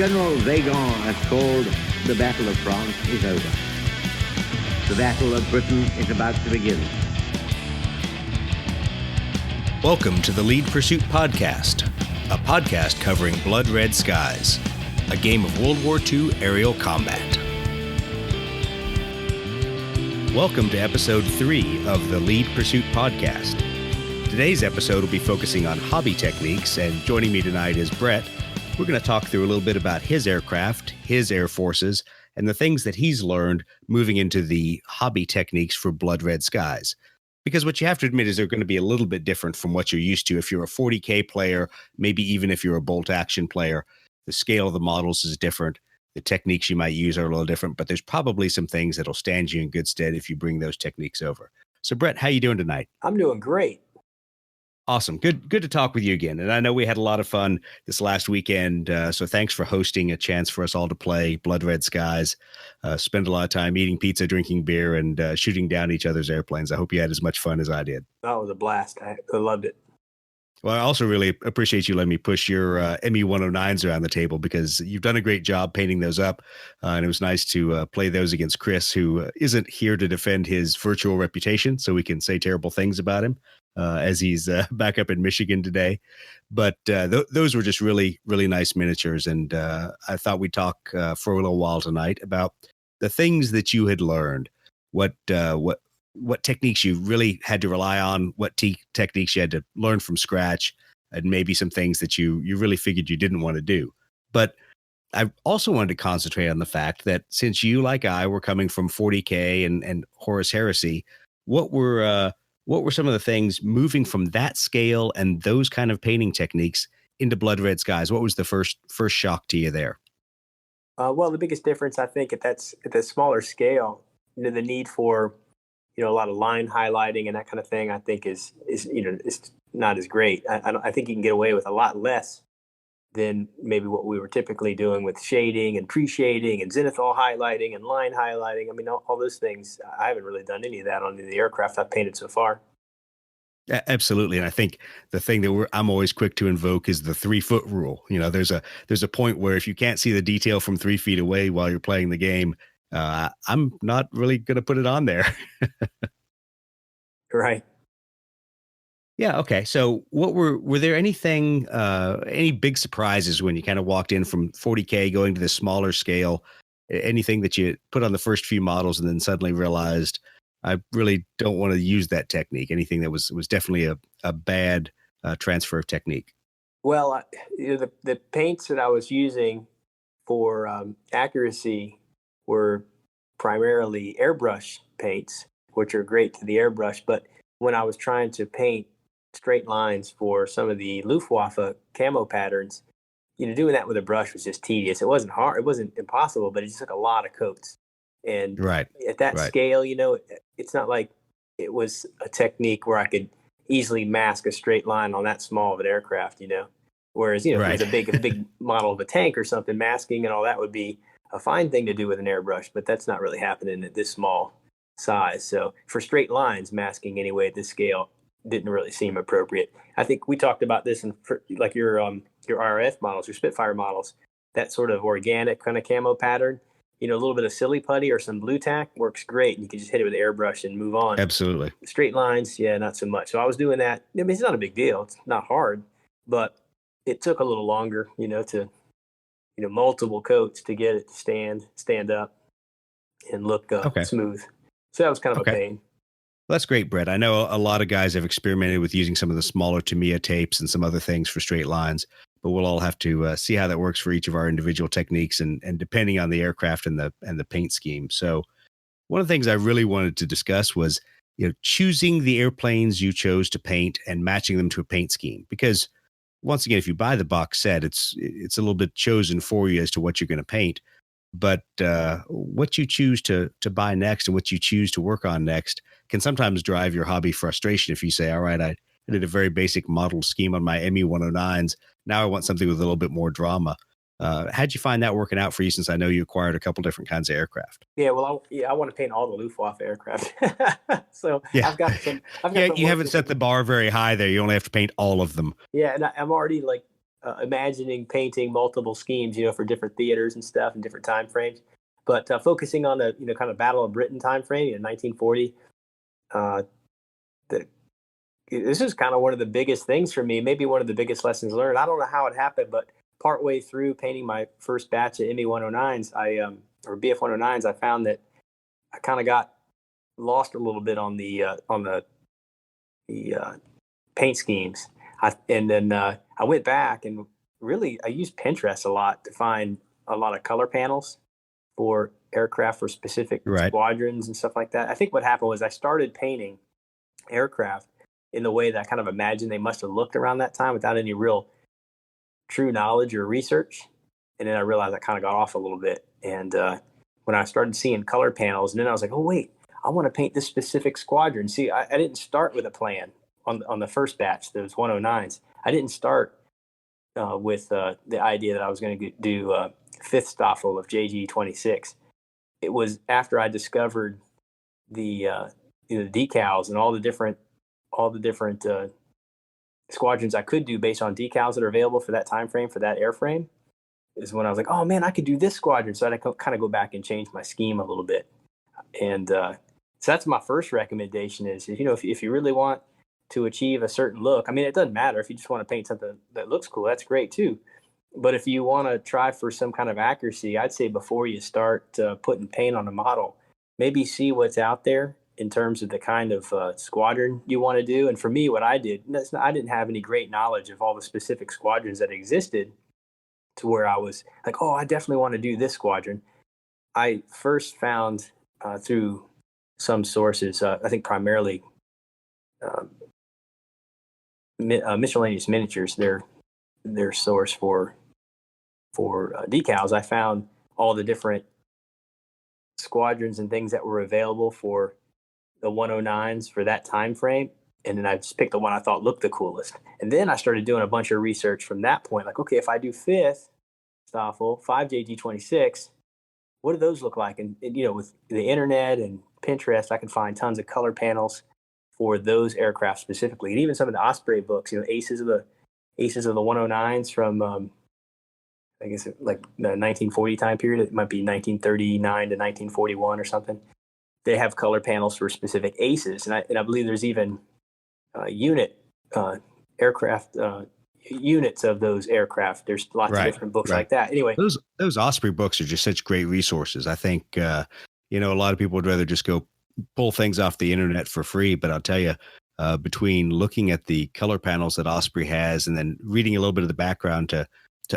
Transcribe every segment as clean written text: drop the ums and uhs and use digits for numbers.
General Weygand has called the Battle of France is over. The Battle of Britain is about to begin. Welcome to the Lead Pursuit Podcast, a podcast covering Blood Red Skies, a game of World War II aerial combat. Welcome to episode 3 of the Lead Pursuit Podcast. Today's episode will be focusing on hobby techniques, and joining me tonight is Brett. We're going to talk through a little bit about his aircraft, his air forces, and the things that he's learned moving into the hobby techniques for Blood Red Skies. Because what you have to admit is they're going to be a little bit different from what you're used to. If you're a 40K player, maybe even if you're a bolt action player, the scale of the models is different. The techniques you might use are a little different, but there's probably some things that'll stand you in good stead if you bring those techniques over. So Brett, how you doing tonight? I'm doing great. Awesome. Good to talk with you again. And I know we had a lot of fun this last weekend. So thanks for hosting a chance for us all to play Blood Red Skies, spend a lot of time eating pizza, drinking beer, and shooting down each other's airplanes. I hope you had as much fun as I did. That was a blast. I loved it. Well, I also really appreciate you letting me push your ME-109s around the table, because you've done a great job painting those up. And it was nice to play those against Chris, who isn't here to defend his virtual reputation, so we can say terrible things about him. As he's back up in Michigan today. But those were just really, really nice miniatures. And I thought we'd talk for a little while tonight about the things that you had learned, what techniques you really had to rely on, what techniques you had to learn from scratch, and maybe some things that you really figured you didn't want to do. But I also wanted to concentrate on the fact that since you, like I, were coming from 40K and Horus Heresy, what were some of the things moving from that scale and those kind of painting techniques into Blood Red Skies? What was the first shock to you there? Well, the biggest difference, I think, at the smaller scale, the need for, a lot of line highlighting and that kind of thing, I think is not as great. I think you can get away with a lot less than maybe what we were typically doing with shading and pre-shading and zenithal highlighting and line highlighting. I mean, all those things, I haven't really done any of that on the aircraft I've painted so far. Absolutely. And I think the thing that I'm always quick to invoke is the 3-foot rule. There's a point where if you can't see the detail from 3 feet away while you're playing the game, I'm not really going to put it on there. Right. Yeah. Okay. So were there anything, any big surprises when you kind of walked in from 40K going to the smaller scale? Anything that you put on the first few models and then suddenly realized, I really don't want to use that technique? Anything that was definitely a bad transfer of technique? Well, the paints that I was using for accuracy were primarily airbrush paints, which are great to the airbrush. But when I was trying to paint straight lines for some of the Luftwaffe camo patterns, doing that with a brush was just tedious. It wasn't hard. It wasn't impossible, but it just took a lot of coats. And right. At that scale, it's not like it was a technique where I could easily mask a straight line on that small of an aircraft, Whereas, if it was a big model of a tank or something, masking and all that would be a fine thing to do with an airbrush, but that's not really happening at this small size. So for straight lines, masking anyway at this scale didn't really seem appropriate. I think we talked about this in like your RF models, your Spitfire models, that sort of organic kind of camo pattern, a little bit of silly putty or some blue tack works great. And you can just hit it with the airbrush and move on. Absolutely. Straight lines, yeah, not so much. So I was doing that. I mean, it's not a big deal. It's not hard, but it took a little longer, to, multiple coats to get it to stand up and look smooth. So that was kind of a pain. Well, that's great, Brett. I know a lot of guys have experimented with using some of the smaller Tamiya tapes and some other things for straight lines, but we'll all have to see how that works for each of our individual techniques and depending on the aircraft and the paint scheme. So one of the things I really wanted to discuss was, choosing the airplanes you chose to paint and matching them to a paint scheme. Because once again, if you buy the box set, it's a little bit chosen for you as to what you're going to paint. But what you choose to buy next and what you choose to work on next can sometimes drive your hobby frustration. If you say, all right, I did a very basic model scheme on my ME-109s. Now I want something with a little bit more drama. How'd you find that working out for you, since I know you acquired a couple different kinds of aircraft? Yeah, well, I want to paint all the Luftwaffe aircraft. So yeah. I've got some you haven't set the bar very high there. You only have to paint all of them. Yeah, and I'm already imagining painting multiple schemes, for different theaters and stuff and different time frames. But focusing on the, kind of Battle of Britain time frame, 1940, this is kind of one of the biggest things for me, maybe one of the biggest lessons learned. I don't know how it happened, but partway through painting my first batch of ME 109s, or BF 109s, I found that I kind of got lost a little bit on the paint schemes. Then I went back and really I used Pinterest a lot to find a lot of color panels for aircraft for specific squadrons and stuff like that. I think what happened was I started painting aircraft in the way that I kind of imagined they must have looked around that time without any real true knowledge or research. And then I realized I kind of got off a little bit. And when I started seeing color panels, and then I was like, oh, wait, I want to paint this specific squadron. See, I didn't start with a plan on the first batch, those 109s. I didn't start with the idea that I was going to do fifth Stoffel of JG-26. It was after I discovered the decals and all the different squadrons I could do based on decals that are available for that time frame, for that airframe, is when I was like, oh man, I could do this squadron. So I kind of go back and change my scheme a little bit. And so that's my first recommendation is, if you really want to achieve a certain look, I mean, it doesn't matter if you just want to paint something that looks cool, that's great too. But if you want to try for some kind of accuracy, I'd say before you start putting paint on a model, maybe see what's out there in terms of the kind of squadron you want to do. And for me, what I did, I didn't have any great knowledge of all the specific squadrons that existed to where I was like, oh, I definitely want to do this squadron. I first found through some sources, I think primarily Miscellaneous Miniatures, their source for decals. I found all the different squadrons and things that were available for the 109s for that time frame, and then I just picked the one I thought looked the coolest. And then I started doing a bunch of research from that point, like, okay, if I do fifth Stoffel 5JG-26, what do those look like? And with the internet and Pinterest, I can find tons of color panels for those aircraft specifically, and even some of the Osprey books, aces of the 109s from I guess like the 1940 time period. It might be 1939 to 1941 or something. They have color panels for specific aces, and I believe there's even aircraft units of those aircraft. There's lots of different books like that. Anyway, those Osprey books are just such great resources. I think a lot of people would rather just go pull things off the internet for free, but I'll tell you, between looking at the color panels that Osprey has and then reading a little bit of the background to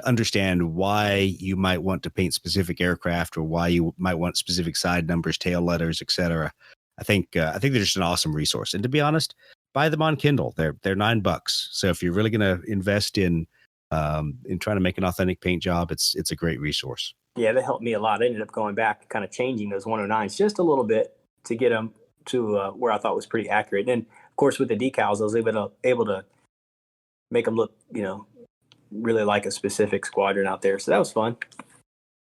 understand why you might want to paint specific aircraft or why you might want specific side numbers, tail letters, etc. I think they're just an awesome resource. And to be honest, buy them on Kindle. They're $9. So if you're really going to invest in trying to make an authentic paint job, it's a great resource. Yeah, that helped me a lot. I ended up going back, kind of changing those 109s just a little bit to get them to where I thought was pretty accurate. And of course, with the decals, I was able to make them look, really like a specific squadron out there. So that was fun.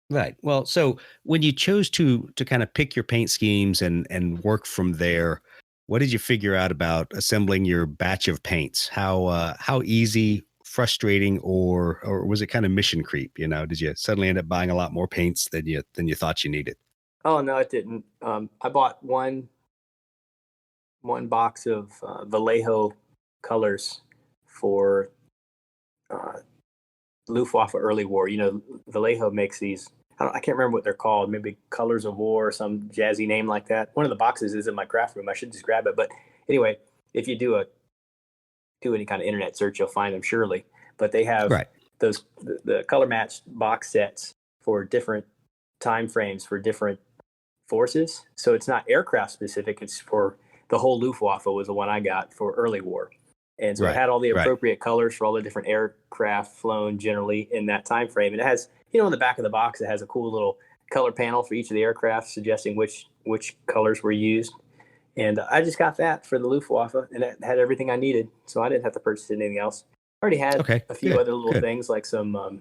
Right. Well, so when you chose to kind of pick your paint schemes and work from there, what did you figure out about assembling your batch of paints? How easy, frustrating, or was it kind of mission creep? Did you suddenly end up buying a lot more paints than you thought you needed? Oh no, it didn't. I bought one box of Vallejo colors for Luftwaffe early war. Vallejo makes these. I can't remember what they're called. Maybe Colors of War or some jazzy name like that. One of the boxes is in my craft room. I should just grab it. But anyway, if you do any kind of internet search, you'll find them surely. But they have the color matched box sets for different time frames for different forces. So it's not aircraft specific. It's for the whole Luftwaffe was the one I got for early war. And so it had all the appropriate colors for all the different aircraft flown generally in that time frame. And it has, in the back of the box, it has a cool little color panel for each of the aircraft suggesting which colors were used. And I just got that for the Luftwaffe, and it had everything I needed. So I didn't have to purchase anything else. I already had a few other little things like some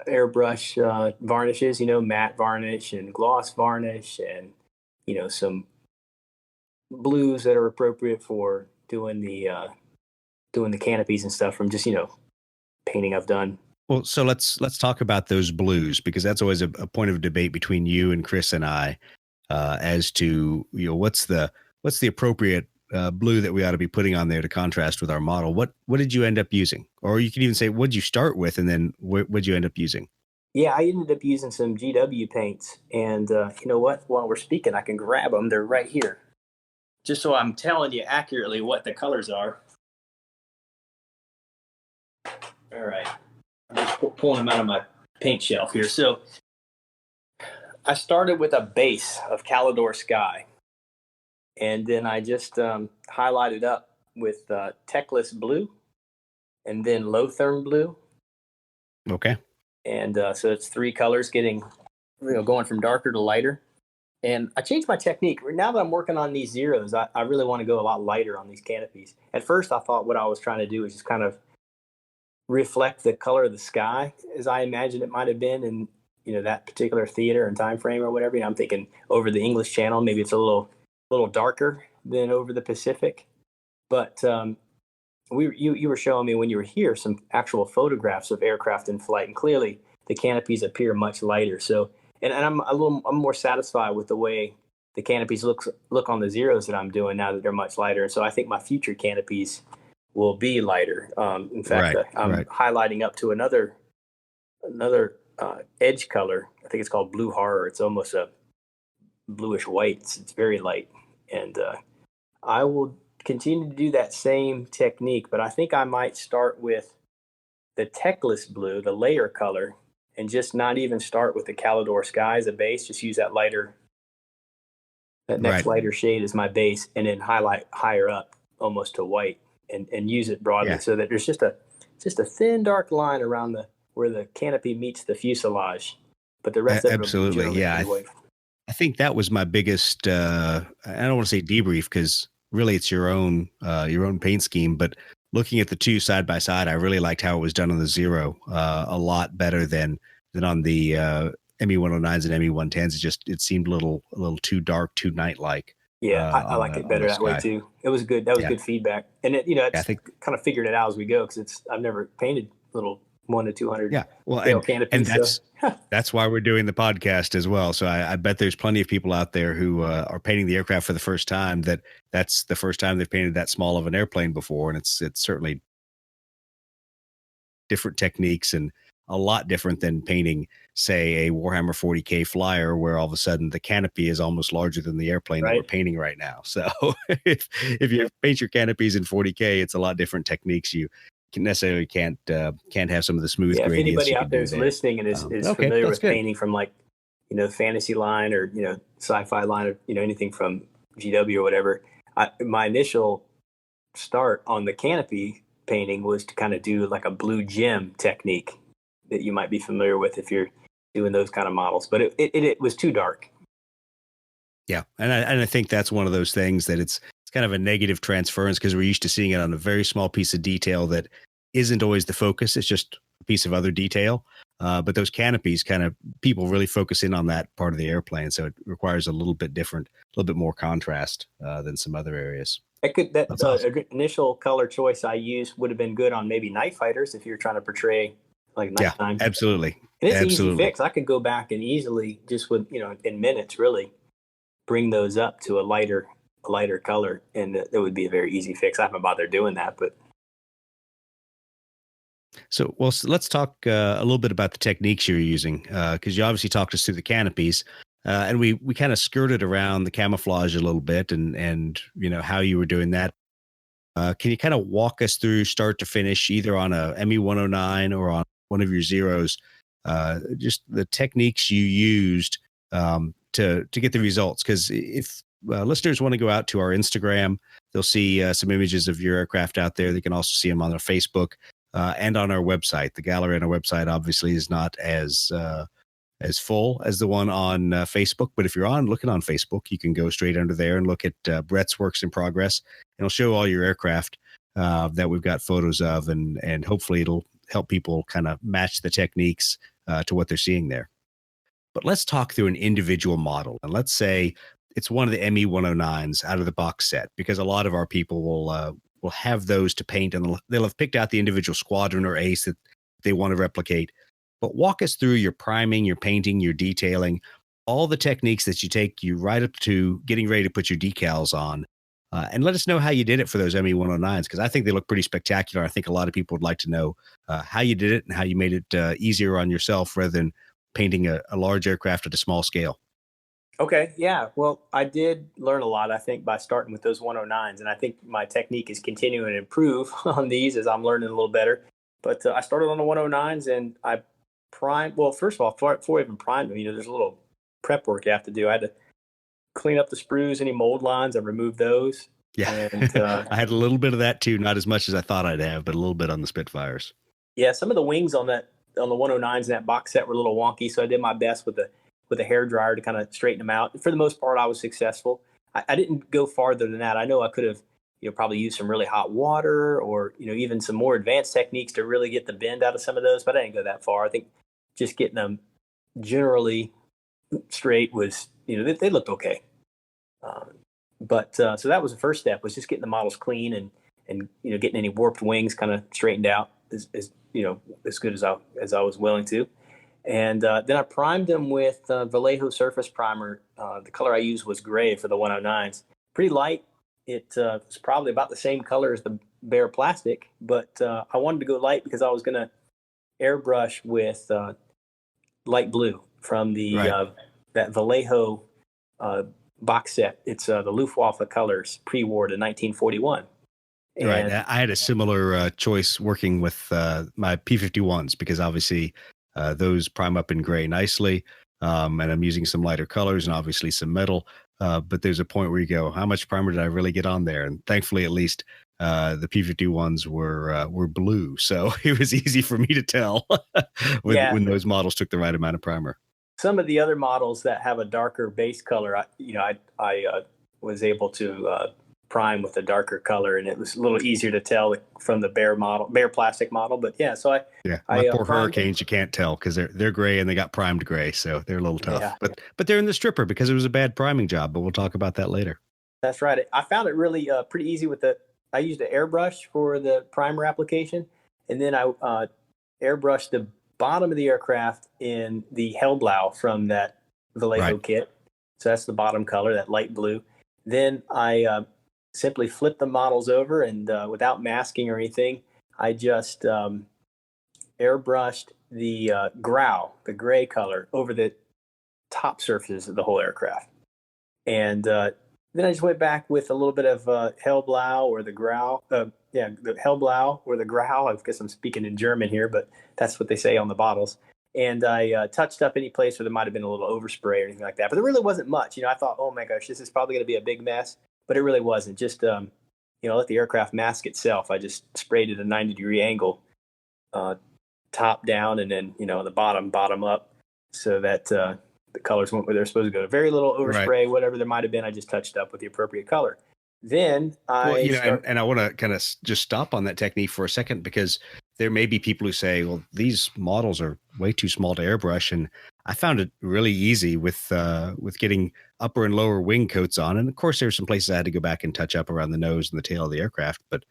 airbrush varnishes, matte varnish and gloss varnish, and, some blues that are appropriate for doing the doing the canopies and stuff from just, painting I've done. Well, so let's talk about those blues, because that's always a point of debate between you and Chris and I, as to what's the appropriate blue that we ought to be putting on there to contrast with our model. What did you end up using? Or you can even say, what did you start with, and then what did you end up using? Yeah, I ended up using some GW paints, and you know what? While we're speaking, I can grab them. They're right here, just so I'm telling you accurately what the colors are. All right, I'm just pulling them out of my paint shelf here. So I started with a base of Calidor Sky, and then I just highlighted up with Teclis Blue, and then Lotherm Blue. Okay. And so it's 3 colors going from darker to lighter. And I changed my technique. Now that I'm working on these zeros, I really want to go a lot lighter on these canopies. At first, I thought what I was trying to do was just kind of reflect the color of the sky as I imagined it might have been in, that particular theater and time frame or whatever. I'm thinking over the English Channel, maybe it's a little darker than over the Pacific. But you were showing me when you were here some actual photographs of aircraft in flight, and clearly the canopies appear much lighter. So, and I'm more satisfied with the way the canopies look on the zeros that I'm doing now that they're much lighter. So I think my future canopies will be lighter. In fact, I'm highlighting up to another edge color. I think it's called Blue Horror. It's almost a bluish white. It's very light, and I will continue to do that same technique, but I think I might start with the Teclis Blue, the layer color, and just not even start with the Calidor Sky as a base. Just use that next lighter shade as my base, and then highlight higher up almost to white, and use it broadly so that there's just a thin dark line around where the canopy meets the fuselage, but the rest of it absolutely, yeah. I think that was my biggest. I don't want to say debrief, because really it's your own paint scheme, but looking at the two side by side, I really liked how it was done on the Zero a lot better than on the ME109s and ME110s. It seemed a little too dark, too night-like. Yeah, I like it better that way too. It was good. That was good feedback, and I think kind of figured it out as we go, because I've never painted little 1 to 200. Yeah, well, and that's why we're doing the podcast as well. So I bet there's plenty of people out there who are painting the aircraft for the first time. That's the first time they've painted that small of an airplane before, and it's certainly different techniques and a lot different than painting, say, a Warhammer 40K Flyer, where all of a sudden the canopy is almost larger than the airplane that we're painting right now. So if you paint your canopies in 40K, it's a lot different techniques. You necessarily can't have some of the smooth gradients. If anybody out there is listening and is familiar with painting from fantasy line or sci-fi line or anything from GW or whatever, my initial start on the canopy painting was to kind of do like a blue gem technique that you might be familiar with if you're doing those kind of models, but it was too dark. Yeah, and I think that's one of those things that it's kind of a negative transference, because we're used to seeing it on a very small piece of detail that isn't always the focus. It's just a piece of other detail. But those canopies people really focus in on that part of the airplane. So it requires a little bit more contrast than some other areas. That initial color choice I used would have been good on maybe night fighters if you're trying to portray like nighttime. Yeah, absolutely. And it's an easy fix. I could go back and easily just with, in minutes really bring those up to a lighter color, and it would be a very easy fix. I haven't bothered doing that, but. So let's talk a little bit about the techniques you're using, because you obviously talked us through the canopies, and we kind of skirted around the camouflage a little bit, and how you were doing that. Can you kind of walk us through start to finish, either on a ME109 or on one of your zeros, just the techniques you used to get the results? Because if listeners want to go out to our Instagram, they'll see some images of your aircraft out there. They can also see them on our Facebook and on our website. The gallery on our website obviously is not as full as the one on Facebook, but if you're looking on Facebook, you can go straight under there and look at Brett's Works in Progress, and it'll show all your aircraft that we've got photos of, and hopefully it'll help people kind of match the techniques to what they're seeing there. But let's talk through an individual model, and let's say it's one of the ME109s out of the box set, because a lot of our people will have those to paint, and they'll have picked out the individual squadron or ace that they want to replicate. But walk us through your priming, your painting, your detailing, all the techniques that you take you right up to getting ready to put your decals on. And let us know how you did it for those ME-109s, because I think they look pretty spectacular. I think a lot of people would like to know how you did it and how you made it easier on yourself rather than painting a large aircraft at a small scale. Okay, yeah. Well, I did learn a lot, I think, by starting with those 109s. And I think my technique is continuing to improve on these as I'm learning a little better. But I started on the 109s and I primed. Well, first of all, before I even primed them, there's a little prep work you have to do. I had to clean up the sprues, any mold lines. I removed those. Yeah. And, I had a little bit of that too. Not as much as I thought I'd have, but a little bit on the Spitfires. Yeah, some of the wings on the 109s in that box set were a little wonky. So I did my best with a hair dryer to kind of straighten them out. For the most part, I was successful. I didn't go farther than that. I know I could have, probably used some really hot water or, even some more advanced techniques to really get the bend out of some of those, but I didn't go that far. I think just getting them generally straight was, they looked okay. So that was the first step, was just getting the models clean and getting any warped wings kind of straightened out as good as I was willing to. And then I primed them with Vallejo surface primer. The color I used was gray for the 109s. Pretty light. It was probably about the same color as the bare plastic, but I wanted to go light because I was going to airbrush with light blue from the that Vallejo box set. It's the Luftwaffe colors pre-war to 1941. And right. I had a similar choice working with my P-51s because obviously those prime up in gray nicely, and I'm using some lighter colors and obviously some metal. But there's a point where you go, how much primer did I really get on there? And thankfully, at least the P-51s were blue, so it was easy for me to tell when those models took the right amount of primer. Some of the other models that have a darker base color, I was able to prime with a darker color, and it was a little easier to tell from the bare plastic model. But yeah, so my poor Hurricanes, you can't tell because they're gray and they got primed gray, so they're a little tough. Yeah, but they're in the stripper because it was a bad priming job. But we'll talk about that later. That's right. I found it really pretty easy I used an airbrush for the primer application, and then I airbrushed the bottom of the aircraft in the Hellblau from that Vallejo kit. So that's the bottom color, that light blue. Then I simply flipped the models over, and without masking or anything, I just airbrushed the grau, the gray color, over the top surfaces of the whole aircraft. And then I just went back with a little bit of Hellblau or the grau. The Hellblau or the grau. I guess I'm speaking in German here, but that's what they say on the bottles. And I touched up any place where there might have been a little overspray or anything like that. But there really wasn't much. I thought, oh my gosh, this is probably going to be a big mess. But it really wasn't. Just, let the aircraft mask itself. I just sprayed it at a 90-degree angle, top down, and then, the bottom up, so that the colors went where they're supposed to go. Very little overspray, whatever there might have been, I just touched up with the appropriate color. Then and I want to kind of just stop on that technique for a second, because there may be people who say, well, these models are way too small to airbrush. And I found it really easy with getting upper and lower wing coats on. And of course, there's some places I had to go back and touch up around the nose and the tail of the aircraft. But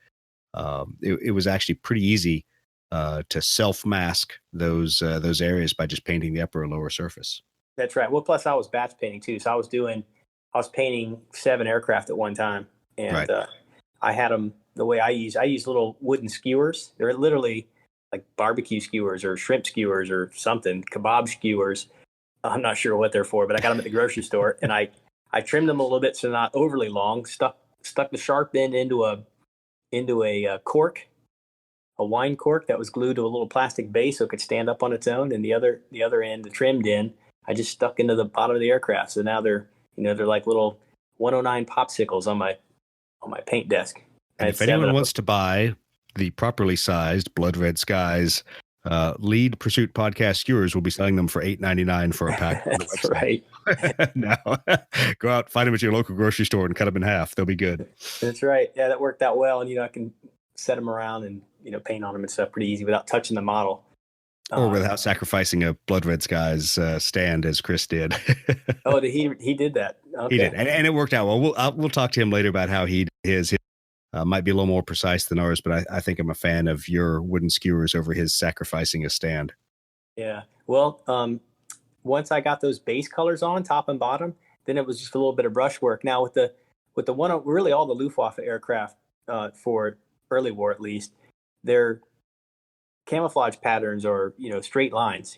it was actually pretty easy to self-mask those areas by just painting the upper and lower surface. That's right. Well, plus I was batch painting too. So I was painting 7 aircraft at one time. And I had them the way I use little wooden skewers. They're literally like barbecue skewers or shrimp skewers or something, kebab skewers. I'm not sure what they're for, but I got them at the grocery store, and I trimmed them a little bit so they're not overly long. Stuck the sharp end into a cork, a wine cork that was glued to a little plastic base so it could stand up on its own, and the other end, the trimmed end, I just stuck into the bottom of the aircraft. So now they're like little 109 popsicles on my paint desk. And if anyone wants to buy the properly sized Blood Red Skies Lead Pursuit podcast skewers, we'll be selling them for $8.99 for a pack. That's right. Now, go out, find them at your local grocery store and cut them in half. They'll be good. That's right. Yeah, that worked out well. And, I can set them around and, paint on them and stuff pretty easy without touching the model. Or without sacrificing a Blood Red Skies stand, as Chris did. He did that. Okay. He did, and it worked out well. We'll talk to him later about how he did his. Might be a little more precise than ours, but I think I'm a fan of your wooden skewers over his sacrificing a stand. Yeah. Well, once I got those base colors on top and bottom, then it was just a little bit of brushwork. Now with the one, really all the Luftwaffe aircraft for early war at least, their camouflage patterns are straight lines,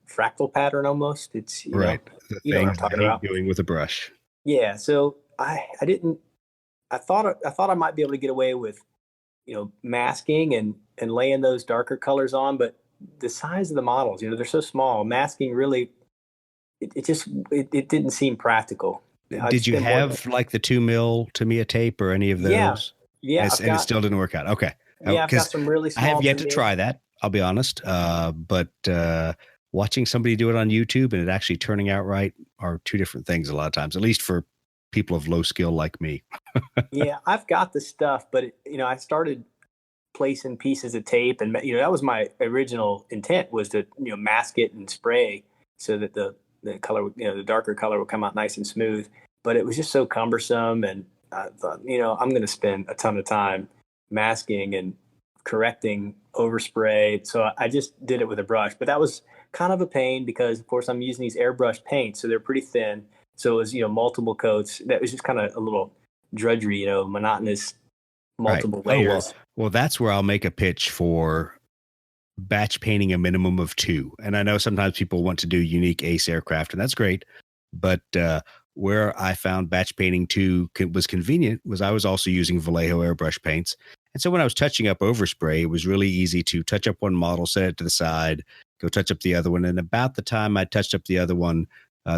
fractal pattern almost. It's right. The you know thing what I'm talking about. Doing with a brush. Yeah. So I didn't. I thought I might be able to get away with masking and laying those darker colors on, but the size of the models, they're so small. Masking really, it didn't seem practical. Did you have like the 2 mil Tamiya tape or any of those? Yeah, and it still didn't work out. Okay. Yeah, I've got some really small. I have yet to try that. I'll be honest. But watching somebody do it on YouTube and it actually turning out right are two different things a lot of times, at least for people of low skill like me. Yeah, I've got the stuff, but I started placing pieces of tape, and that was my original intent, was to mask it and spray so that the color, the darker color would come out nice and smooth. But it was just so cumbersome, and I thought, I'm going to spend a ton of time masking and correcting overspray. So I just did it with a brush, but that was kind of a pain because, of course, I'm using these airbrush paints, so they're pretty thin. So it was multiple coats. That was just kind of a little drudgery, monotonous, multiple layers. Well, that's where I'll make a pitch for batch painting a minimum of 2. And I know sometimes people want to do unique ace aircraft, and that's great. But where I found batch painting 2 was convenient was I was also using Vallejo airbrush paints. And so when I was touching up overspray, it was really easy to touch up one model, set it to the side, go touch up the other one. And about the time I touched up the other one,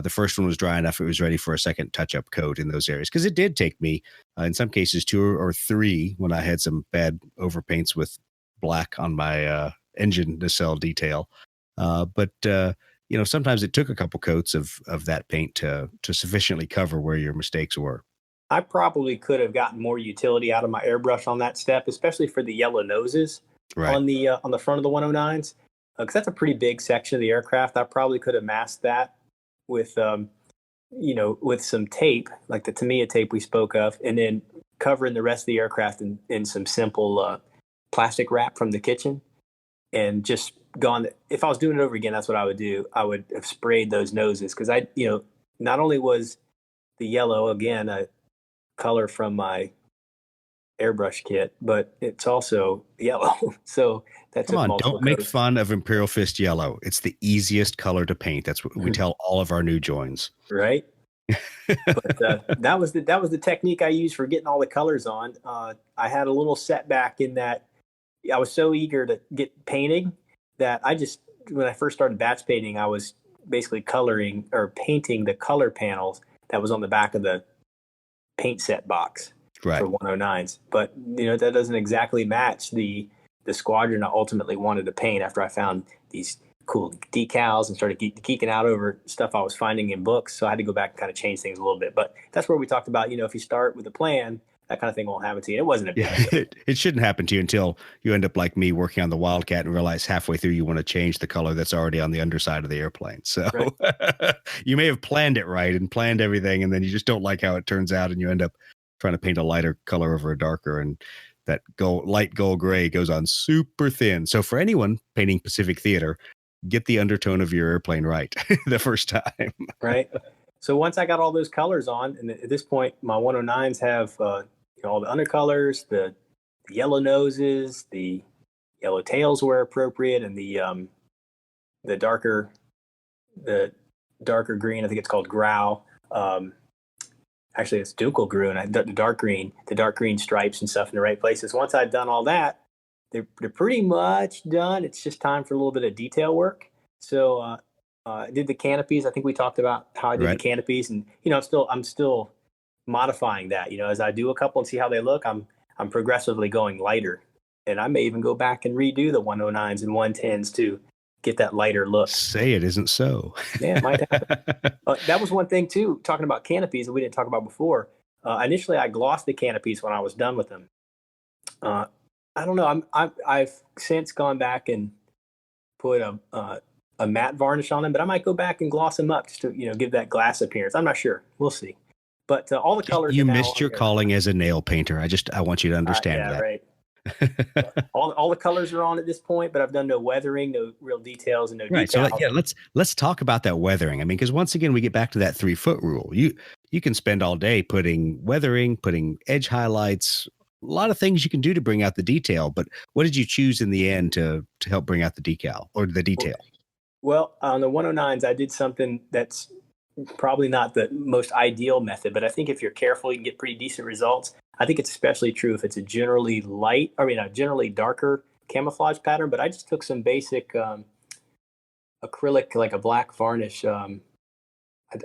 the first one was dry enough. It was ready for a second touch-up coat in those areas. Because it did take me, in some cases, 2 or 3 when I had some bad overpaints with black on my engine nacelle detail. But sometimes it took a couple coats of that paint to sufficiently cover where your mistakes were. I probably could have gotten more utility out of my airbrush on that step, especially for the yellow noses on the front of the 109s, because that's a pretty big section of the aircraft. I probably could have masked that with with some tape, like the Tamiya tape we spoke of, and then covering the rest of the aircraft in some simple plastic wrap from the kitchen, and just gone. If I was doing it over again, that's what I would do. I would have sprayed those noses, because not only was the yellow, again, a color from my airbrush kit, but it's also yellow. So that's come on, don't make fun of Imperial Fist yellow. It's the easiest color to paint. That's what we tell all of our new joins. Right. But that was the technique I used for getting all the colors on. I had a little setback in that I was so eager to get painting that when I first started batch painting, I was basically coloring or painting the color panels that was on the back of the paint set box for 109s. But that doesn't exactly match the squadron I ultimately wanted to paint after I found these cool decals and started geeking out over stuff I was finding in books. So I had to go back and kind of change things a little bit. But that's where we talked about, if you start with a plan, that kind of thing won't happen to you. It wasn't a big deal. It shouldn't happen to you until you end up like me working on the Wildcat and realize halfway through you want to change the color that's already on the underside of the airplane. So you may have planned it right and planned everything, and then you just don't like how it turns out, and you end up trying to paint a lighter color over a darker, and that light gold gray goes on super thin. So for anyone painting Pacific Theater, get the undertone of your airplane right the first time. Right. So once I got all those colors on, and at this point, my 109s have all the undercolors, the yellow noses, the yellow tails were appropriate, and the darker green, I think it's called grau. Actually, it's ducal green. The dark green stripes and stuff in the right places. Once I'd done all that, they're pretty much done. It's just time for a little bit of detail work. So I did the canopies. I think we talked about how I did the canopies, and I'm still modifying that. As I do a couple and see how they look, I'm progressively going lighter, and I may even go back and redo the 109s and 110s to get that lighter look. Say it isn't so. Yeah, it might happen. That was one thing too, talking about canopies that we didn't talk about before. Initially, I glossed the canopies when I was done with them. I don't know. I've since gone back and put a matte varnish on them, but I might go back and gloss them up just to give that glass appearance. I'm not sure. We'll see. But all the colors. You missed your calling as a nail painter. I want you to understand yeah, that. Right. all the colors are on at this point, but I've done no weathering, no real details, and no Right. decals. So let's talk about that weathering. I mean, because once again, we get back to that 3-foot rule. You can spend all day putting weathering, putting edge highlights, a lot of things you can do to bring out the detail. But what did you choose in the end to help bring out the decal or the detail? Well, on the 109s, I did something that's probably not the most ideal method, but I think if you're careful, you can get pretty decent results. I think it's especially true if it's a generally generally darker camouflage pattern. But I just took some basic acrylic, like a black varnish. I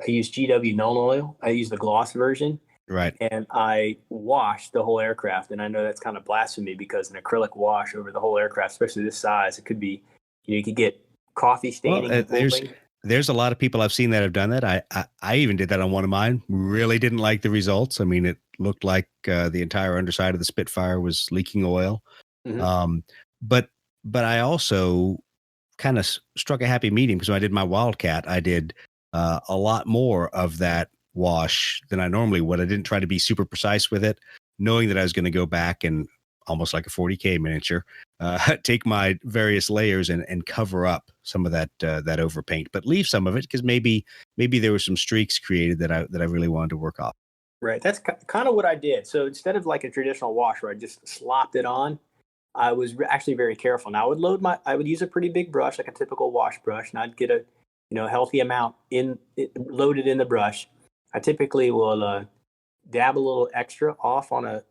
used GW Nuln Oil. I used the gloss version. Right. And I washed the whole aircraft. And I know that's kind of blasphemy because an acrylic wash over the whole aircraft, especially this size, it could be, you could get coffee staining. Well, there's a lot of people I've seen that have done that. I even did that on one of mine. Really didn't like the results. I mean, it looked like the entire underside of the Spitfire was leaking oil. Mm-hmm. But I also kind of struck a happy medium because when I did my Wildcat, I did a lot more of that wash than I normally would. I didn't try to be super precise with it, knowing that I was going to go back and almost like a 40K miniature, take my various layers and cover up some of that overpaint, but leave some of it because maybe there were some streaks created that I really wanted to work off. Right. That's kind of what I did. So instead of like a traditional wash where I just slopped it on, I was actually very careful. Now I would use a pretty big brush, like a typical wash brush, and I'd get a healthy amount loaded in the brush. I typically will dab a little extra off on a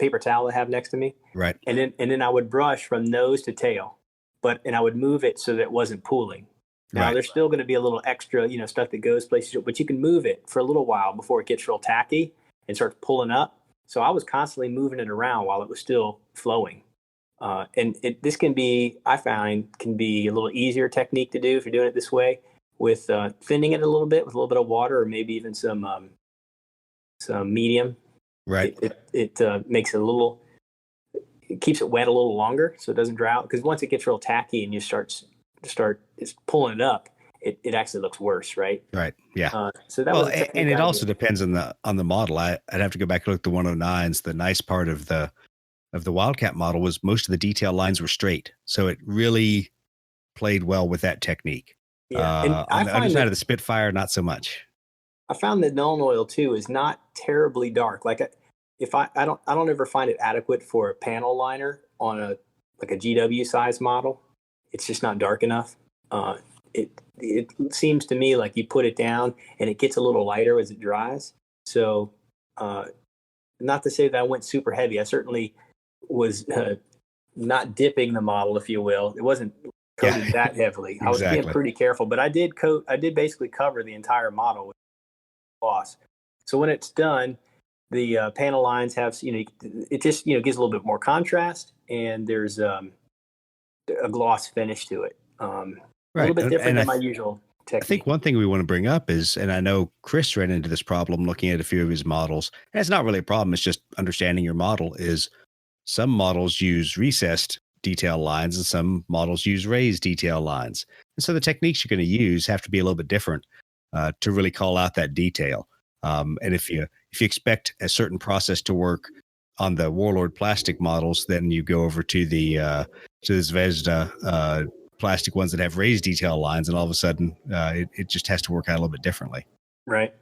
paper towel I have next to me. Right. And then I would brush from nose to tail, and I would move it so that it wasn't pooling. Now right. There's still going to be a little extra, stuff that goes places, but you can move it for a little while before it gets real tacky and starts pulling up. So I was constantly moving it around while it was still flowing. This can be a little easier technique to do if you're doing it this way with thinning it a little bit with a little bit of water or maybe even some medium. Right. It makes it it keeps it wet a little longer so it doesn't dry out. Because once it gets real tacky and you start it's pulling it up, it actually looks worse, right? Right. Yeah. So that it also depends on the model. I'd have to go back and look at the 109s. The nice part of the Wildcat model was most of the detail lines were straight, so it really played well with that technique. Yeah. On the underside of the Spitfire, not so much. I found that Nuln Oil too is not terribly dark. Like I don't ever find it adequate for a panel liner on a GW size model. It's just not dark enough. It seems to me like you put it down and it gets a little lighter as it dries. So not to say that I went super heavy. I certainly was not dipping the model, if you will. It wasn't coated that heavily. Exactly. I was being pretty careful, but I did basically cover the entire model with gloss. So when it's done, the panel lines have, it just, gives a little bit more contrast, and there's a gloss finish to it. A little bit different than my usual technique. I think one thing we want to bring up is, and I know Chris ran into this problem looking at a few of his models, and it's not really a problem, it's just understanding your model, is some models use recessed detail lines and some models use raised detail lines. And so the techniques you're going to use have to be a little bit different to really call out that detail. And if you expect a certain process to work on the Warlord plastic models, then you go over to the Zvezda plastic ones that have raised detail lines, and all of a sudden it just has to work out a little bit differently. Right.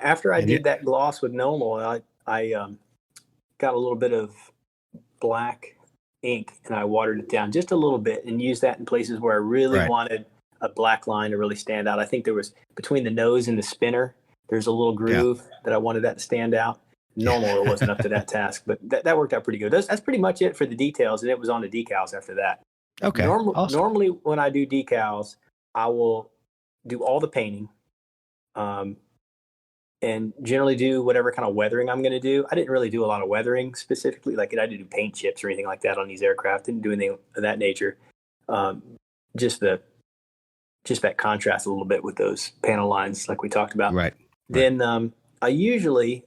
After I did that gloss with Nuln Oil, I got a little bit of black ink and I watered it down just a little bit and used that in places where I really wanted a black line to really stand out. I think there was between the nose and the spinner, there's a little groove that I wanted that to stand out. Nuln Oil wasn't up to that task, but that worked out pretty good. That's pretty much it for the details, and it was on the decals after that. Okay. Awesome. Normally when I do decals, I will do all the painting, and generally do whatever kind of weathering I'm going to do. I didn't really do a lot of weathering specifically, like I didn't do paint chips or anything like that on these aircraft. Didn't do anything of that nature. Just that contrast a little bit with those panel lines, like we talked about. Right. Then I usually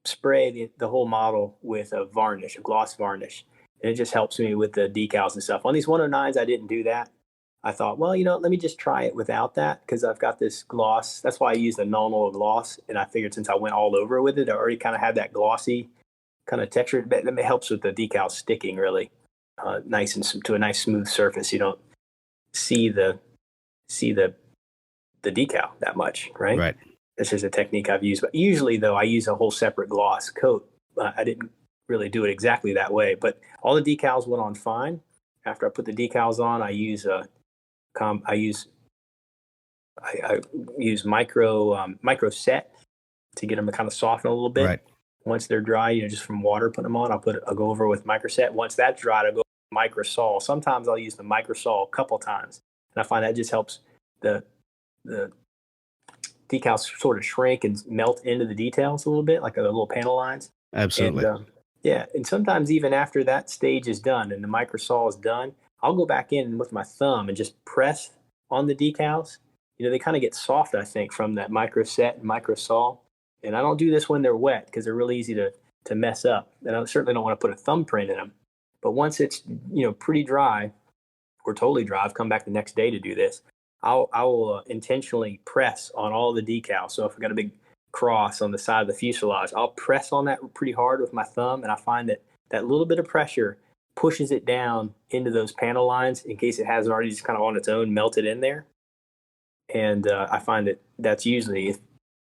spray the whole model with a gloss varnish, and it just helps me with the decals and stuff. On these 109s, I didn't do that. I thought, well, let me just try it without that because I've got this gloss. That's why I use the Nuln gloss. And I figured since I went all over with it, I already kind of had that glossy kind of texture. That helps with the decal sticking really nice and to a nice smooth surface. You don't see the decal that much, right? Right. This is a technique I've used. But usually, though, I use a whole separate gloss coat. I didn't really do it exactly that way. But all the decals went on fine. After I put the decals on, I use micro set to get them to kind of soften a little bit. Right. Once they're dry, just from water, putting them on, I'll go over with micro set. Once that's dried, I'll go with microsol. Sometimes I'll use the microsol a couple times, and I find that just helps the decals sort of shrink and melt into the details a little bit, like the little panel lines. Absolutely. And, and sometimes even after that stage is done and the microsol is done, I'll go back in with my thumb and just press on the decals. They kind of get soft, I think, from that micro set and microsol. And I don't do this when they're wet because they're really easy to mess up. And I certainly don't want to put a thumbprint in them. But once it's, pretty dry or totally dry, I've come back the next day to do this. I will intentionally press on all the decals. So if I've got a big cross on the side of the fuselage, I'll press on that pretty hard with my thumb. And I find that little bit of pressure pushes it down into those panel lines in case it hasn't already just kind of on its own melted in there. And I find that's usually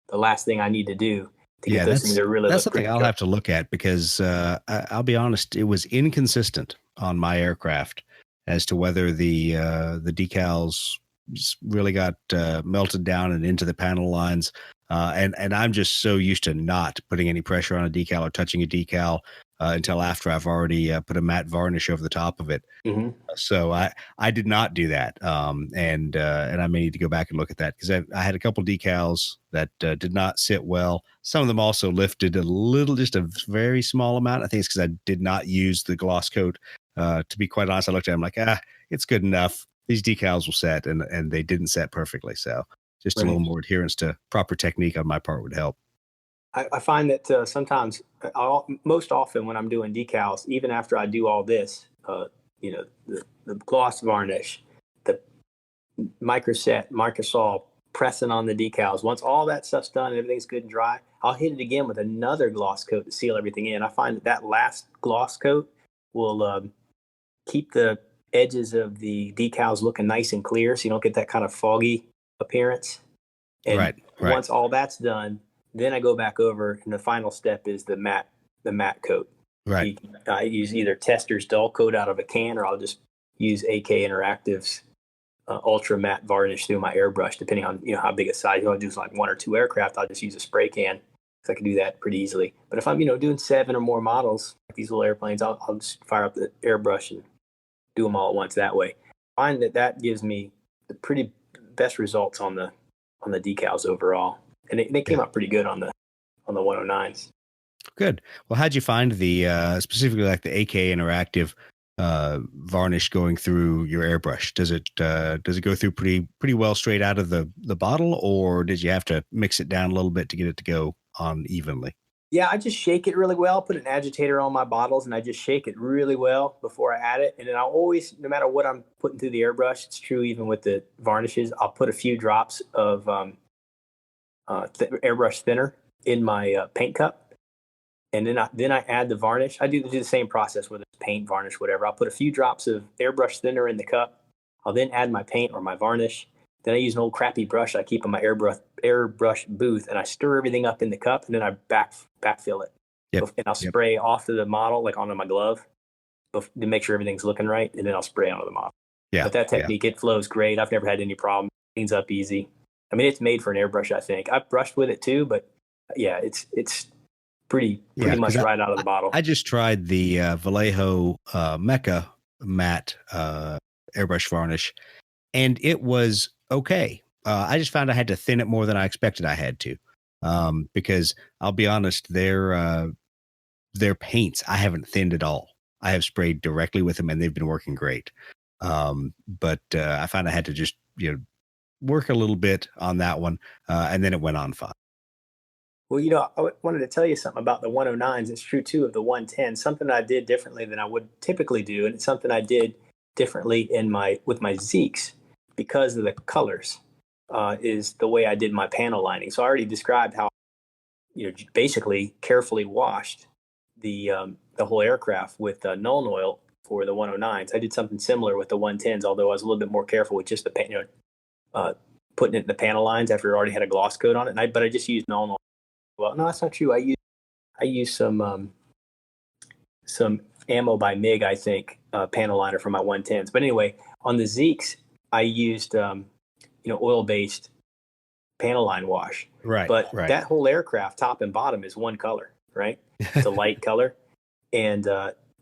the last thing I need to do to get those things to really that's something I'll have to look at because I'll be honest, it was inconsistent on my aircraft as to whether the decals really got melted down and into the panel lines. And I'm just so used to not putting any pressure on a decal or touching a decal until after I've already put a matte varnish over the top of it. Mm-hmm. So I did not do that. And I may need to go back and look at that because I had a couple decals that did not sit well. Some of them also lifted a little, just a very small amount. I think it's because I did not use the gloss coat. To be quite honest, I looked at them like, it's good enough. These decals will set, and they didn't set perfectly. So just a little more adherence to proper technique on my part would help. I find that sometimes, most often when I'm doing decals, even after I do all this, the gloss varnish, the microset, microsol, pressing on the decals. Once all that stuff's done and everything's good and dry, I'll hit it again with another gloss coat to seal everything in. I find that last gloss coat will keep the edges of the decals looking nice and clear, so you don't get that kind of foggy appearance. And right. Once all that's done, then I go back over, and the final step is the matte coat. Right. I use either Tester's dull coat out of a can, or I'll just use AK Interactive's ultra matte varnish through my airbrush, depending on how big a size. You want to do like 1 or 2 aircraft, I'll just use a spray can, because I can do that pretty easily. But if I'm doing 7 or more models, like these little airplanes, I'll just fire up the airbrush and do them all at once that way. I find that gives me the pretty best results on the decals overall, and they came out pretty good on the 109s. Good. Well, how'd you find the specifically like the AK Interactive varnish going through your airbrush? Does it go through pretty well straight out of the bottle, or did you have to mix it down a little bit to get it to go on evenly? Yeah, I just shake it really well, put an agitator on my bottles, and I just shake it really well before I add it. And then I'll always, no matter what I'm putting through the airbrush, it's true even with the varnishes, I'll put a few drops of airbrush thinner in my paint cup. And then I add the varnish. I do the same process with paint, varnish, whatever. I'll put a few drops of airbrush thinner in the cup. I'll then add my paint or my varnish. Then I use an old crappy brush I keep in my airbrush booth, and I stir everything up in the cup, and then I backfill it. Yep. And I'll spray off to the model, like onto my glove, to make sure everything's looking right, and then I'll spray onto the model. Yeah. But that technique, it flows great. I've never had any problem. It cleans up easy. I mean, it's made for an airbrush, I think. I've brushed with it too, but yeah, it's pretty much right out of the bottle. I just tried the Vallejo Mecha matte airbrush varnish, and it was okay. I just found I had to thin it more than I expected I had to, because I'll be honest, their paints I haven't thinned at all. I have sprayed directly with them, and they've been working great. But I found I had to just work a little bit on that one, and then it went on fine. Well, I wanted to tell you something about the 109s. It's true too of the 110. Something I did differently than I would typically do, and it's something I did differently with my Zeeks. because of the colors, is the way I did my panel lining. So I already described how, basically carefully washed the whole aircraft with Nuln Oil for the 109s. I did something similar with the 110s, although I was a little bit more careful with just the putting it in the panel lines after it already had a gloss coat on it. But I just used Nuln Oil. Well, no, that's not true. I used some Ammo by MiG, I think, panel liner for my 110s. But anyway, on the Zeeks, I used oil-based panel line wash. Right. But that whole aircraft, top and bottom, is one color, right? It's a light color. And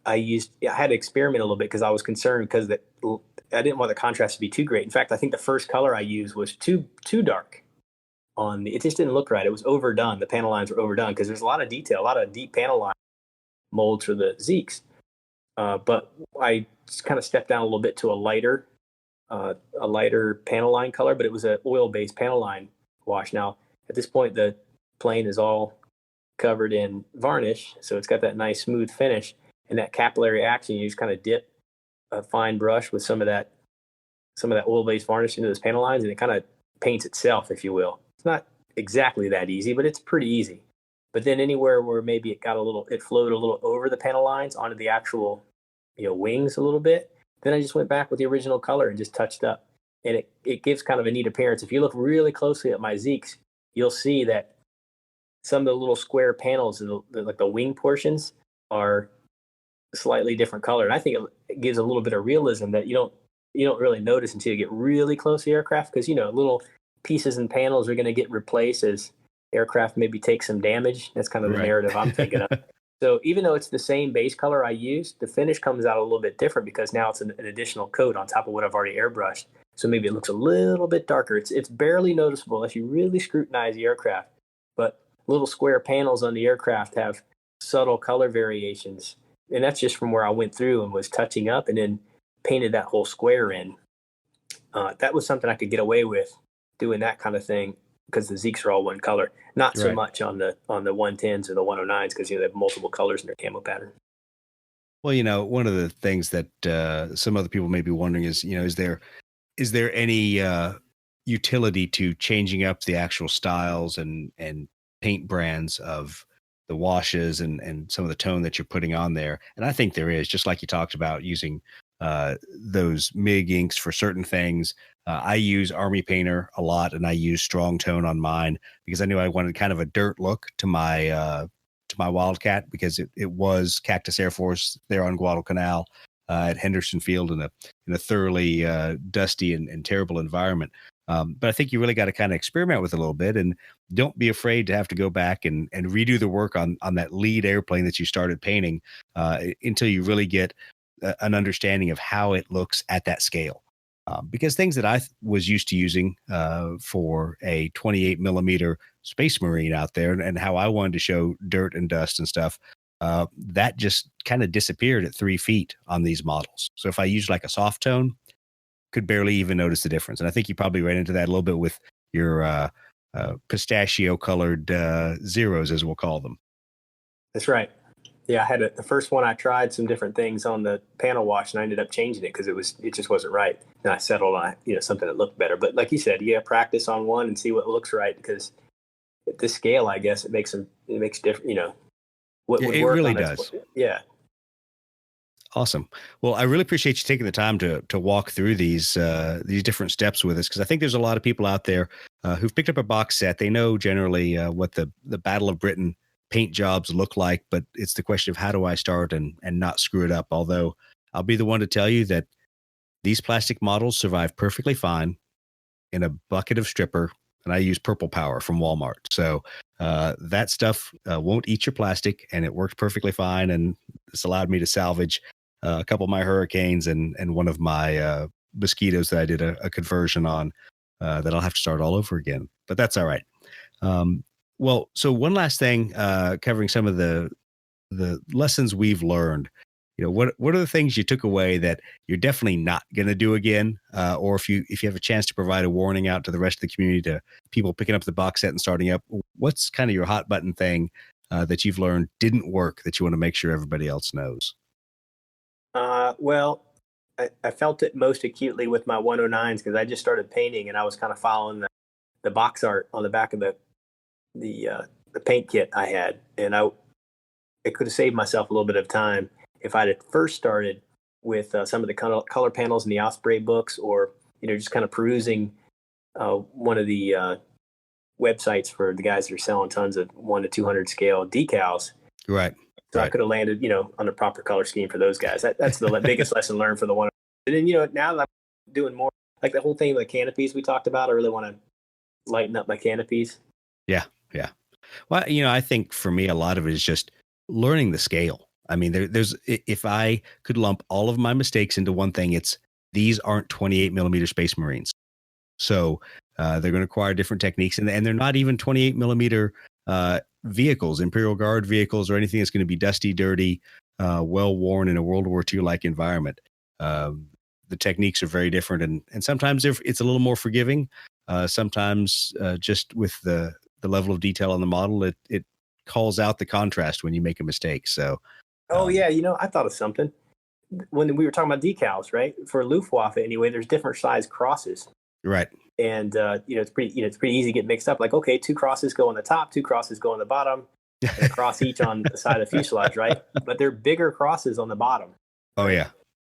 I had to experiment a little bit because I was concerned because I didn't want the contrast to be too great. In fact, I think the first color I used was too dark. It just didn't look right. It was overdone. The panel lines were overdone because there's a lot of detail, a lot of deep panel line molds for the Zeeks. But I just kind of stepped down a little bit to a lighter panel line color, but it was an oil-based panel line wash. Now, at this point, the plane is all covered in varnish, so it's got that nice smooth finish. And that capillary action, you just kind of dip a fine brush with some of that oil-based varnish into those panel lines, and it kind of paints itself, if you will. It's not exactly that easy, but it's pretty easy. But then anywhere where maybe it flowed a little over the panel lines onto the actual, wings a little bit, then I just went back with the original color and just touched up. And it gives kind of a neat appearance. If you look really closely at my Zeeks, you'll see that some of the little square panels, like the wing portions, are slightly different color. And I think it gives a little bit of realism that you don't really notice until you get really close to the aircraft, because little pieces and panels are going to get replaced as aircraft maybe take some damage. That's kind of the narrative I'm thinking of. So even though it's the same base color I used, the finish comes out a little bit different because now it's an additional coat on top of what I've already airbrushed. So maybe it looks a little bit darker. It's barely noticeable unless you really scrutinize the aircraft. But little square panels on the aircraft have subtle color variations. And that's just from where I went through and was touching up and then painted that whole square in. That was something I could get away with doing that kind of thing because the Zeeks are all one color. Not so much on the 110s or the 109s because they have multiple colors in their camo pattern. Well, one of the things that some other people may be wondering is, is there any utility to changing up the actual styles and paint brands of the washes and some of the tone that you're putting on there? And I think there is, just like you talked about using those MiG inks for certain things. I use Army Painter a lot, and I use Strong Tone on mine because I knew I wanted kind of a dirt look to my Wildcat, because it was Cactus Air Force there on Guadalcanal at Henderson Field in a thoroughly dusty and terrible environment. But I think you really got to kind of experiment with it a little bit, and don't be afraid to have to go back and redo the work on that lead airplane that you started painting until you really get an understanding of how it looks at that scale. Because things that I was used to using for a 28 millimeter Space Marine out there and how I wanted to show dirt and dust and stuff, that just kind of disappeared at 3 feet on these models. So if I use like a soft tone, could barely even notice the difference. And I think you probably ran into that a little bit with your pistachio colored zeros, as we'll call them. That's right. Yeah, I had the first one. I tried some different things on the panel wash, and I ended up changing it because it just wasn't right. And I settled on something that looked better. But like you said, you practice on one and see what looks right, because at this scale, I guess it makes different. What would work? It really does. Yeah. Awesome. Well, I really appreciate you taking the time to walk through these different steps with us, because I think there's a lot of people out there who've picked up a box set. They know generally what the Battle of Britain paint jobs look like, but it's the question of how do I start and not screw it up. Although I'll be the one to tell you that these plastic models survive perfectly fine in a bucket of stripper, and I use Purple Power from Walmart. So that stuff won't eat your plastic, and it worked perfectly fine. And this allowed me to salvage a couple of my Hurricanes and one of my Mosquitoes that I did a conversion on that I'll have to start all over again. But that's all right. Well, so one last thing, covering some of the lessons we've learned. What are the things you took away that you're definitely not going to do again? Or if you have a chance to provide a warning out to the rest of the community, to people picking up the box set and starting up, what's kind of your hot button thing that you've learned didn't work that you want to make sure everybody else knows? Well, I felt it most acutely with my 109s because I just started painting and I was kind of following the box art on the back of the paint kit I had, and I could have saved myself a little bit of time if I'd first started with some of the color panels in the Osprey books, or just kind of perusing one of the websites for the guys that are selling tons of 1 to 200 scale decals. Right. So I could have landed, on the proper color scheme for those guys. That's the biggest lesson learned for the one. And then, now that I'm doing more, like the whole thing with the canopies we talked about, I really want to lighten up my canopies. Yeah. Yeah. Well, I think for me, a lot of it is just learning the scale. I mean, there's, if I could lump all of my mistakes into one thing, it's these aren't 28 millimeter Space Marines. So they're going to require different techniques, and they're not even 28 millimeter vehicles, Imperial Guard vehicles, or anything that's going to be dusty, dirty, well worn in a World War II like environment. The techniques are very different, and sometimes it's a little more forgiving. Sometimes just with the level of detail on the model, it calls out the contrast when you make a mistake. So, I thought of something when we were talking about decals, right? For Luftwaffe, anyway, there's different size crosses. Right. And it's pretty easy to get mixed up. Like, okay, 2 crosses go on the top, 2 crosses go on the bottom, and a cross each on the side of the fuselage, right? But they're bigger crosses on the bottom. Oh yeah.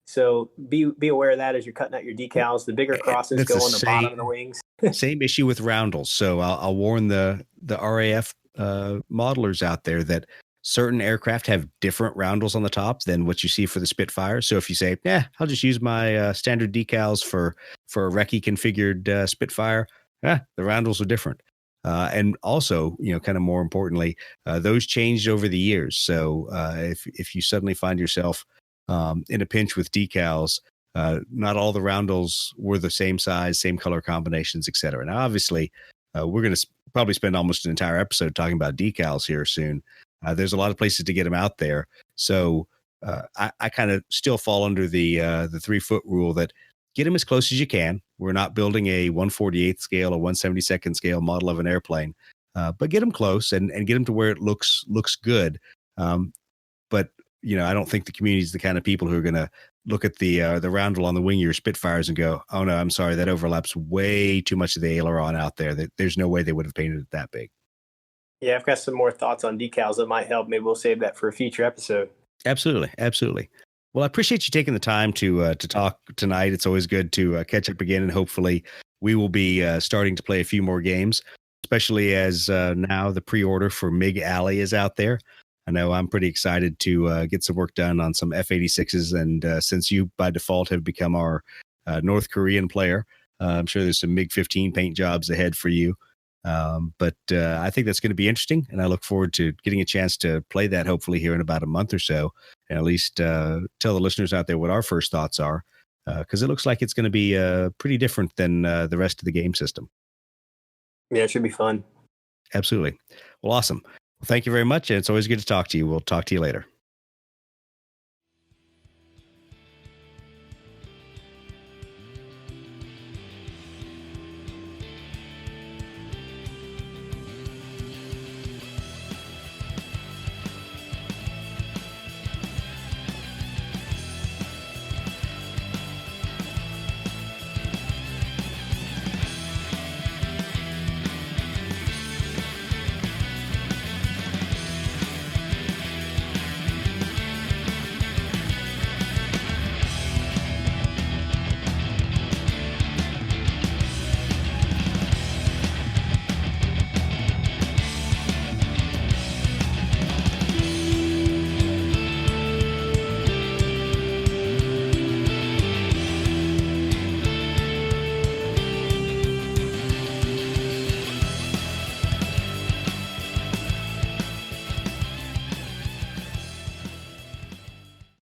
So be aware of that as you're cutting out your decals. The bigger crosses go on the bottom of the wings. Same issue with roundels. So I'll warn the RAF modelers out there that certain aircraft have different roundels on the top than what you see for the Spitfire. So if you say, I'll just use my standard decals for a recce configured Spitfire, the roundels are different. And also, kind of more importantly, those changed over the years. So if you suddenly find yourself in a pinch with decals, not all the roundels were the same size, same color combinations, et cetera. Now, obviously, we're going to probably spend almost an entire episode talking about decals here soon. There's a lot of places to get them out there. So I kind of still fall under the 3-foot rule that get them as close as you can. We're not building a 1/48th scale or 1/72nd scale model of an airplane, but get them close and get them to where it looks good. But I don't think the community is the kind of people who are going to look at the roundel on the wing of your Spitfires and go, oh no, I'm sorry, that overlaps way too much of the aileron out there. There's no way they would have painted it that big. Yeah, I've got some more thoughts on decals that might help. Maybe we'll save that for a future episode. Absolutely. Well, I appreciate you taking the time to talk tonight. It's always good to catch up again, and hopefully we will be starting to play a few more games, especially as now the pre-order for MiG Alley is out there. I know I'm pretty excited to get some work done on some F-86s, and since you by default have become our North Korean player, I'm sure there's some MiG-15 paint jobs ahead for you. But I think that's going to be interesting, and I look forward to getting a chance to play that hopefully here in about a month or so, and at least tell the listeners out there what our first thoughts are, because it looks like it's going to be pretty different than the rest of the game system. Yeah, it should be fun. Absolutely. Well, awesome. Well, thank you very much, and it's always good to talk to you. We'll talk to you later.